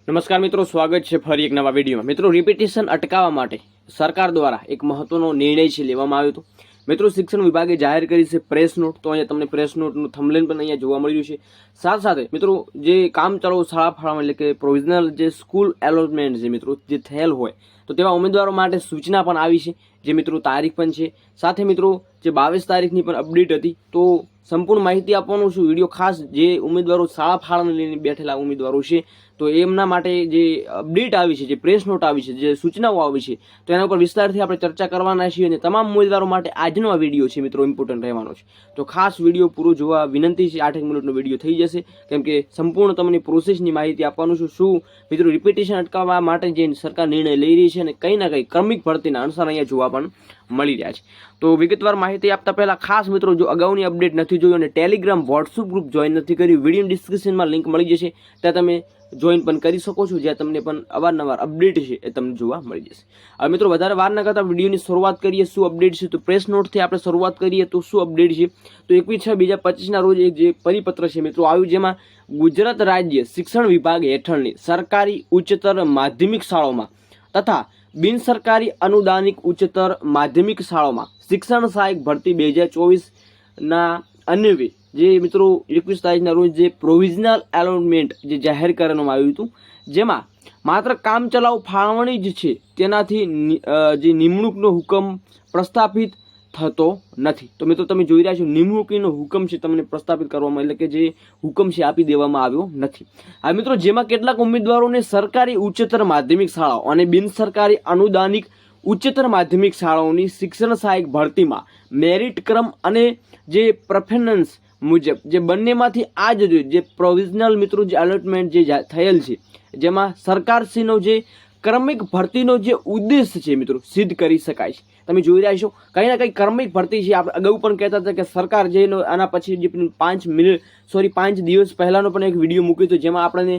નમસ્કાર મિત્રો, સ્વાગત છે ફરી એક નવા વિડીયોમાં। મિત્રો, રિપીટેશન અટકાવવા માટે સરકાર દ્વારા એક મહત્વનો નિર્ણય છે લેવામાં આવ્યો હતો। મિત્રો, શિક્ષણ વિભાગે જાહેર કરી છે પ્રેસ નોટ। તો અહીંયા તમને પ્રેસ નોટનું થંબનેલ પણ અહીંયા જોવા મળી રહ્યું છે। સાથે સાથે મિત્રો, જે કામચલાઉ શાળા ફાળવણી એટલે કે પ્રોવિઝનલ જે સ્કૂલ એલોટમેન્ટ છે મિત્રો જે થયેલ હોય તો તેવા ઉમેદવારો માટે સૂચના પણ આવી છે, જે મિત્રો તારીખ પણ છે। સાથે મિત્રો, જે 22 તારીખની પણ અપડેટ હતી, તો સંપૂર્ણ માહિતી આપવાનું છું। વિડીયો ખાસ જે ઉમેદવારો શાળા ફાળવણી લઈને બેઠેલા ઉમેદવારો છે તો એમના માટે જે અપડેટ આવી છે, જે પ્રેસ નોટ આવી છે, જે સૂચનાઓ આવી છે, તો એના ઉપર વિસ્તારથી આપણે ચર્ચા કરવાના છીએ અને તમામ ઉમેદવારો માટે આજનો આ વિડીયો છે મિત્રો ઇમ્પોર્ટન્ટ રહેવાનો છે। તો ખાસ વિડીયો પૂરો જોવા વિનંતી છે। 8 મિનિટનો વિડીયો થઈ જશે, કેમ કે સંપૂર્ણ તમને પ્રોસેસની માહિતી આપવાનું છું। શું મિત્રો રિપીટેશન અટકાવવા માટે જે સરકાર નિર્ણય લઈ રહી છે અને કંઈ ના કંઈ ક્રમિક ભરતીના અનુસાર અહીંયા જોવા પણ મળી રહ્યા છે। તો વિગતવાર માહિતી આપતા પહેલા ખાસ મિત્રો, જો અગાઉની અપડેટ નથી જોયું અને ટેલિગ્રામ વોટ્સઅપ ગ્રુપ જોઈન નથી કર્યું, વિડીયો ડિસ્ક્રિપ્શનમાં લિંક મળી જશે, ત્યાં તમે જોઈન પણ કરી શકો છો, જ્યાં તમને પણ અવારનવાર અપડેટ છે એ તમને જોવા મળી જશે। હવે મિત્રો, વધારે વાર ન કરતા વિડીયોની શરૂઆત કરીએ। શું અપડેટ છે તો પ્રેસ નોટથી આપણે શરૂઆત કરીએ તો શું અપડેટ છે તો 21/6/2025 રોજ એક જે પરિપત્ર છે મિત્રો આવ્યું, જેમાં ગુજરાત રાજ્ય શિક્ષણ વિભાગ હેઠળની સરકારી ઉચ્ચતર માધ્યમિક શાળાઓમાં તથા બિન સરકારી અનુદાનિક ઉચ્ચતર માધ્યમિક શાળાઓમાં શિક્ષણ સહાયક ભરતી 2024ના અન્વયે જે મિત્રો 21 તારીખના રોજ જે પ્રોવિઝનલ એલોટમેન્ટ જે જાહેર કરવામાં આવ્યું હતું, જેમાં માત્ર કામચલાઉ ફાળવણી જ છે, તેનાથી જે નિમણૂકનો હુકમ પ્રસ્થાપિત થતો નથી। તો મિત્રો, તમે જોઈ રહ્યા છો નિમણૂકીનો હુકમ છે તમને પ્રસ્થાપિત કરવામાં, એટલે કે જે હુકમ છે આપી દેવામાં આવ્યો નથી। આ મિત્રો, જેમાં કેટલાક ઉમેદવારોને સરકારી ઉચ્ચતર માધ્યમિક શાળાઓ અને બિન સરકારી અનુદાનિક ઉચ્ચતર માધ્યમિક શાળાઓની શિક્ષણ સહાયક ભરતીમાં મેરિટ ક્રમ અને જે પ્રેફરન્સ મુજબ જે બંનેમાંથી આ જે પ્રોવિઝનલ મિત્રો જે એલોટમેન્ટ જે થયેલ છે, જેમાં સરકારશ્રીનો જે ક્રમિક ભરતીનો જે ઉદ્દેશ છે મિત્રો સિદ્ધ કરી શકાય છે। તમે જોઈ રહ્યા છો કંઈ ના કંઈ ક્રમિક ભરતી છે। આપણે અગાઉ પણ કહેતા હતા કે સરકાર જે આના પછી જે 5 દિવસ પહેલાનો પણ એક વિડીયો મૂક્યો હતો, જેમાં આપણને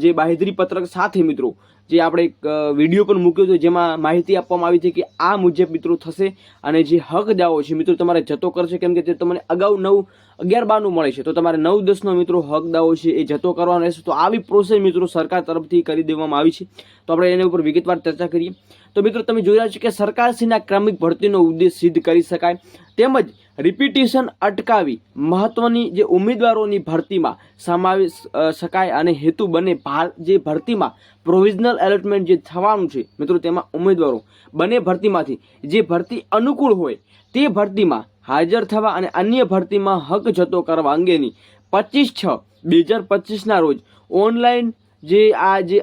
જે બાંહેધરી પત્રક સાથે મિત્રો જે આપણે એક વિડીયો પણ મૂક્યો હતો, જેમાં માહિતી આપવામાં આવી હતી કે આ મુજબ મિત્રો થશે અને જે હક દાવો છે મિત્રો તમારે જતો કરશે, કેમ કે તે તમને અગાઉ 9/11/12 મળે છે, તો તમારે 9/10નો મિત્રો હક દાવો છે એ જતો કરવાનો રહેશે। તો આવી પ્રોસેસ મિત્રો સરકાર તરફથી કરી દેવામાં આવી છે, તો આપણે એના ઉપર વિગતવાર ચર્ચા કરીએ। તો મિત્રો, તમે જોઈ રહ્યા છો કે સરકારશ્રીના ક્રમિક ભરતીનો ઉદ્દેશ સિદ્ધ કરી શકાય, તેમજ રિપીટેશન અટકાવી મહત્વની જે ઉમેદવારોની ભરતીમાં સમાવેશ શકાય અને હેતુ બને જે ભરતીમાં પ્રોવિઝનલ એલોટમેન્ટ જે થવાનું છે મિત્રો, તેમાં ઉમેદવારો બંને ભરતીમાંથી જે ભરતી અનુકૂળ હોય તે ભરતીમાં હાજર થવા અને અન્ય ભરતીમાં હક જતો કરવા અંગેની 25/6/2025ના રોજ ઓનલાઈન જે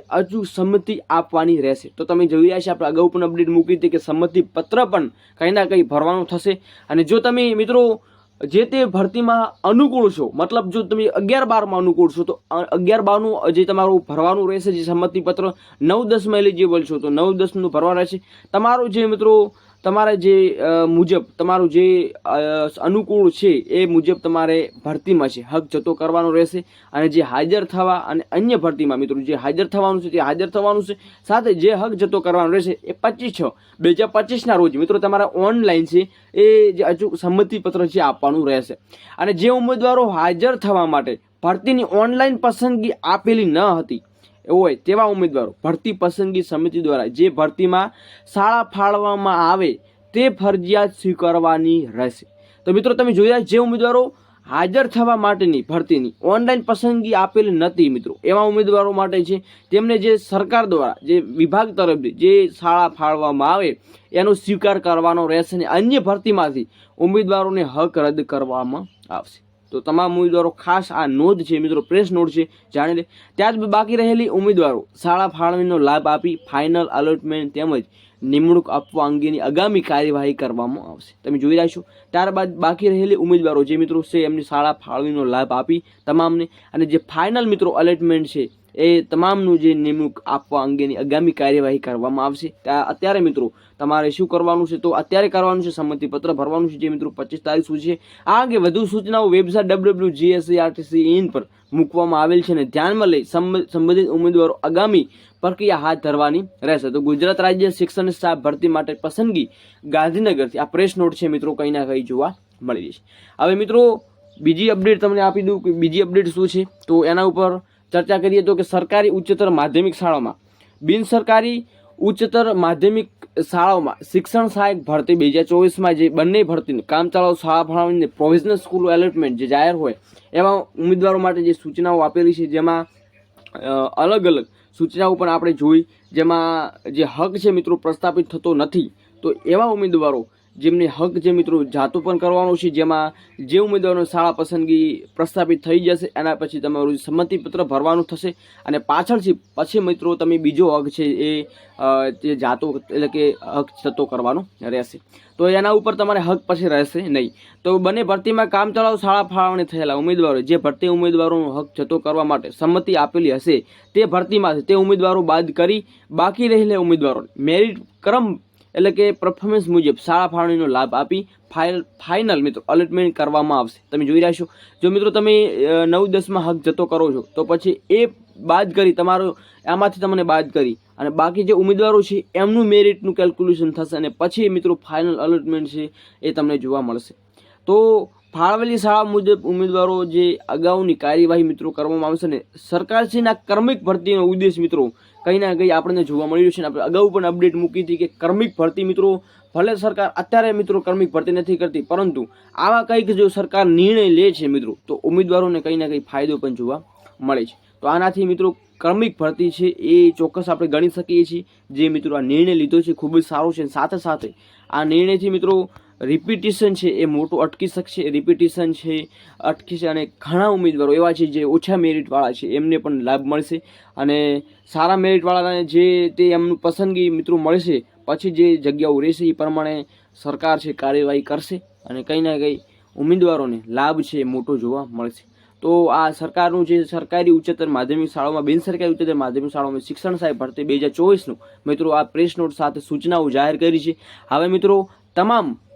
અચૂક સંમતિ આપવાની રહેશે। તો તમે જોઈ રહ્યા છો, આપણે અગાઉ પણ અપડેટ મૂકી હતી કે સંમતિ પત્ર પણ કંઈ ના કંઈ ભરવાનું થશે। અને જો તમે મિત્રો જે તે ભરતીમાં અનુકૂળ છો, મતલબ જો તમે 11/12માં અનુકૂળ છો તો 11/12નું જે તમારું ભરવાનું રહેશે, જે સંમતિ પત્ર 9/10માં એલિજિબલ છો તો 9/10નું ભરવાનું રહેશે। તમારું જે મિત્રો તમારે જે મુજબ તમારું જે અનુકૂળ છે એ મુજબ તમારે ભરતીમાં છે હક જતો કરવાનો રહેશે। અને જે હાજર થવા અને અન્ય ભરતીમાં મિત્રો જે હાજર થવાનું છે તે હાજર થવાનું છે, સાથે જે હક જતો કરવાનો રહેશે એ 25/6/2025ના રોજ મિત્રો તમારે ઓનલાઈન છે એ જે અચૂક સંમતિપત્ર છે આપવાનું રહેશે। અને જે ઉમેદવારો હાજર થવા માટે ભરતીની ઓનલાઈન પસંદગી આપેલી ન હતી હોય તેવા ઉમેદવારો ભરતી પસંદગી સમિતિ દ્વારા જે ભરતીમાં શાળા ફાળવવામાં આવે તે ફરજિયાત સ્વીકારવાની રહેશે। તો મિત્રો, તમે જોઈ રહ્યા જે ઉમેદવારો હાજર થવા માટેની ભરતીની ઓનલાઈન પસંદગી આપેલી નથી મિત્રો, એવા ઉમેદવારો માટે છે તેમને જે સરકાર દ્વારા જે વિભાગ તરફથી જે શાળા ફાળવવામાં આવે એનો સ્વીકાર કરવાનો રહેશે અને અન્ય ભરતીમાંથી ઉમેદવારોને હક રદ કરવામાં આવશે। તો તમામ ઉમેદવારો ખાસ આ નોંધ છે મિત્રો, પ્રેસ નોટ છે, જાણી લે। ત્યારબાદ બાકી રહેલી ઉમેદવારો શાળા ફાળવણીનો લાભ આપી ફાઇનલ એલોટમેન્ટ તેમજ નિમણૂક આપવા અંગેની આગામી કાર્યવાહી કરવામાં આવશે। તમે જોઈ રહ્યા છો, ત્યારબાદ બાકી રહેલી ઉમેદવારો જે મિત્રો છે એમની શાળા ફાળવણીનો લાભ આપી તમામને અને જે ફાઇનલ મિત્રો એલોટમેન્ટ છે એ તમામનું જે નિમણૂક આપવા અંગેની આગામી કાર્યવાહી કરવામાં આવશે। અત્યારે મિત્રો તમારે શું કરવાનું છે તો અત્યારે કરવાનું છે સંમતિપત્ર ભરવાનું છે, જે મિત્રો 25 તારીખ સુધી છે। આ અંગે વધુ સૂચનાઓ વેબસાઇટ www.gscrtc.in પર મૂકવામાં આવેલ છે અને ધ્યાનમાં લઈ સંબંધિત ઉમેદવારો આગામી પ્રક્રિયા હાથ ધરવાની રહેશે। તો ગુજરાત રાજ્ય શિક્ષણ સ્ટાફ ભરતી માટે પસંદગી ગાંધીનગરથી આ પ્રેસ નોટ છે મિત્રો કંઈ ના કંઈ જોવા મળી જશે। હવે મિત્રો બીજી અપડેટ તમને આપી દઉં કે બીજી અપડેટ શું છે, તો એના ઉપર ચર્ચા કરીએ તો કે સરકારી ઉચ્ચતર માધ્યમિક શાળામાં બિન સરકારી ઉચ્ચતર માધ્યમિક શાળાઓમાં શિક્ષણ સહાયક ભરતી 2024માં જે બંને ભરતીની કામચલાઉ શાળા ફાળવણીને પ્રોવિઝનલ સ્કૂલ એલોટમેન્ટ જે જાહેર હોય એવા ઉમેદવારો માટે જે સૂચનાઓ આપેલી છે, જેમાં અલગ અલગ સૂચનાઓ પણ આપણે જોઈ, જેમાં જે હક છે મિત્રો પ્રસ્થાપિત થતો નથી, તો એવા ઉમેદવારો જેમને હક જે મિત્રો જાતો પણ કરવાનો છે, જેમાં જે ઉમેદવારોની શાળા પસંદગી પ્રસ્થાપિત થઈ જશે એના પછી તમારું સંમતિપત્ર ભરવાનું થશે અને પછી મિત્રો તમે બીજો હક છે એ જાતો એટલે કે હક જતો કરવાનો રહેશે, તો એના ઉપર તમારે હક પછી રહેશે નહીં. તો બંને ભરતીમાં કામચલાઉ શાળા ફાળવણી થયેલા ઉમેદવારો જે ભરતી ઉમેદવારોનો હક જતો કરવા માટે સંમતિ આપેલી હશે તે ભરતીમાંથી તે ઉમેદવારો બાદ કરી બાકી રહેલા ઉમેદવારો મેરિટ ક્રમ એટલે કે પરફોર્મન્સ મુજબ શાળા ફાળવણીનો લાભ આપી ફાઇનલ મિત્રો અલોટમેન્ટ કરવામાં આવશે. તમે જોઈ રહ્યા છો, જો મિત્રો તમે 9-10માં હક જતો કરો છો તો પછી એ બાદ કરી તમારો આમાંથી તમને બાદ કરી અને બાકી જે ઉમેદવારો છે એમનું મેરિટનું કેલ્ક્યુલેશન થશે અને પછી મિત્રો ફાઇનલ અલોટમેન્ટ છે એ તમને જોવા મળશે. તો ફાળવેલી શાળા મુજબ ઉમેદવારો જે અગાઉની કાર્યવાહી મિત્રો કરવામાં આવશે ને સરકારશ્રીના કર્મિક ભરતીનો ઉદ્દેશ મિત્રો કંઈ ના કંઈ આપણને જોવા મળી રહ્યું છે. આપણે અગાઉ પણ અપડેટ મૂકી હતી કે કર્મિક ભરતી મિત્રો ભલે સરકાર અત્યારે મિત્રો કર્મિક ભરતી નથી કરતી, પરંતુ આવા કંઈક જો સરકાર નિર્ણય લે છે મિત્રો તો ઉમેદવારોને કંઈ ના કંઈ ફાયદો પણ જોવા મળે છે. તો આનાથી મિત્રો કર્મિક ભરતી છે એ ચોક્કસ આપણે ગણી શકીએ છીએ. જે મિત્રો આ નિર્ણય લીધો છે ખૂબ જ સારો છે. સાથે સાથે આ નિર્ણયથી મિત્રો રિપીટિશન છે એ મોટું અટકી શકશે, રિપીટિશન છે અટકીશે અને ઘણા ઉમેદવારો એવા છે જે ઓછા મેરિટવાળા છે એમને પણ લાભ મળશે અને સારા મેરિટવાળાને જે તે એમનું પસંદગી મિત્રો મળશે પછી જે જગ્યાઓ રહેશે એ પ્રમાણે સરકાર છે કાર્યવાહી કરશે અને કંઈ ના કંઈ ઉમેદવારોને લાભ છે એ મોટો જોવા મળશે. તો આ સરકારનું જે સરકારી ઉચ્ચતર માધ્યમિક શાળાઓમાં બિનસરકારી ઉચ્ચતર માધ્યમિક શાળાઓમાં શિક્ષણ સહાય ભરતી 2024નું મિત્રો આ પ્રેસ નોટ સાથે સૂચનાઓ જાહેર કરી છે. હવે મિત્રો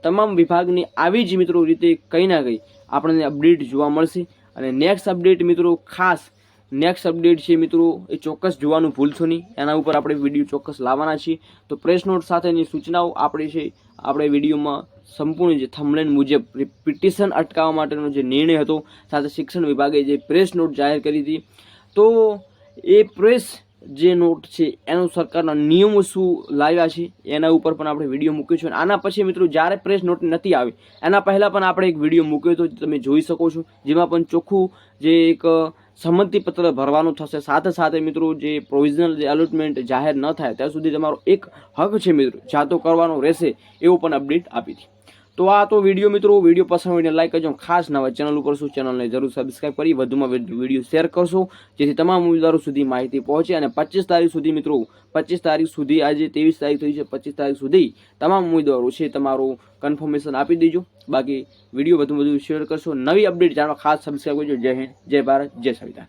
તમામ વિભાગની આવી જ મિત્રો રીતે કંઈ ના કંઈ આપણને અપડેટ જોવા મળશે અને નેક્સ્ટ અપડેટ મિત્રો ખાસ નેક્સ્ટ અપડેટ છે મિત્રો એ ચોક્કસ જોવાનું ભૂલશો નહીં. એના ઉપર આપણે વિડીયો ચોક્કસ લાવવાના છીએ. તો પ્રેસ નોટ સાથેની સૂચનાઓ આપણે વિડીયોમાં સંપૂર્ણ જે થંબનેલ મુજબ પિટિશન અટકાવવા માટેનો જે નિર્ણય હતો સાથે શિક્ષણ વિભાગે જે પ્રેસ નોટ જાહેર કરી હતી, તો એ પ્રેસ જે નોટ છે એનું સરકારના નિયમો શું લાવ્યા છે એના ઉપર પણ આપણે વિડીયો મૂક્યો છે. આના પછી મિત્રો જ્યારે પ્રેસ નોટ નથી આવી એના પહેલાં પણ આપણે એક વિડીયો મૂક્યો હતો, તમે જોઈ શકો છો, જેમાં પણ ચોખ્ખું જે એક સંમતિપત્ર ભરવાનું થશે. સાથે સાથે મિત્રો જે પ્રોવિઝનલ જે એલોટમેન્ટ જાહેર ન થાય ત્યાં સુધી તમારો એક હક છે મિત્રો જાતો કરવાનો રહેશે એવું પણ અપડેટ આપી હતી. તો આ તો વિડીયો મિત્રો પસંદ હોય લાઈક કરજો. ખાસ નવા ચેનલ ઉપર ચેનલને જરૂર સબસ્ક્રાઈબ કરી વધુમાં વધુ વિડીયો શેર કરશો જેથી તમામ ઉમેદવારો સુધી માહિતી પહોંચે અને 25 તારીખ સુધી મિત્રો 25 તારીખ સુધી આજે 23 તારીખ થઈ છે, 25 તારીખ સુધી તમામ ઉમેદવારો છે તમારું કન્ફર્મેશન આપી દેજો. બાકી વિડીયો વધુ શેર કરશો. નવી અપડેટ જાણવા ખાસ સબસ્ક્રાઈબ કરજો. જય હિન્દ, જય ભારત, જય સંવિધાન.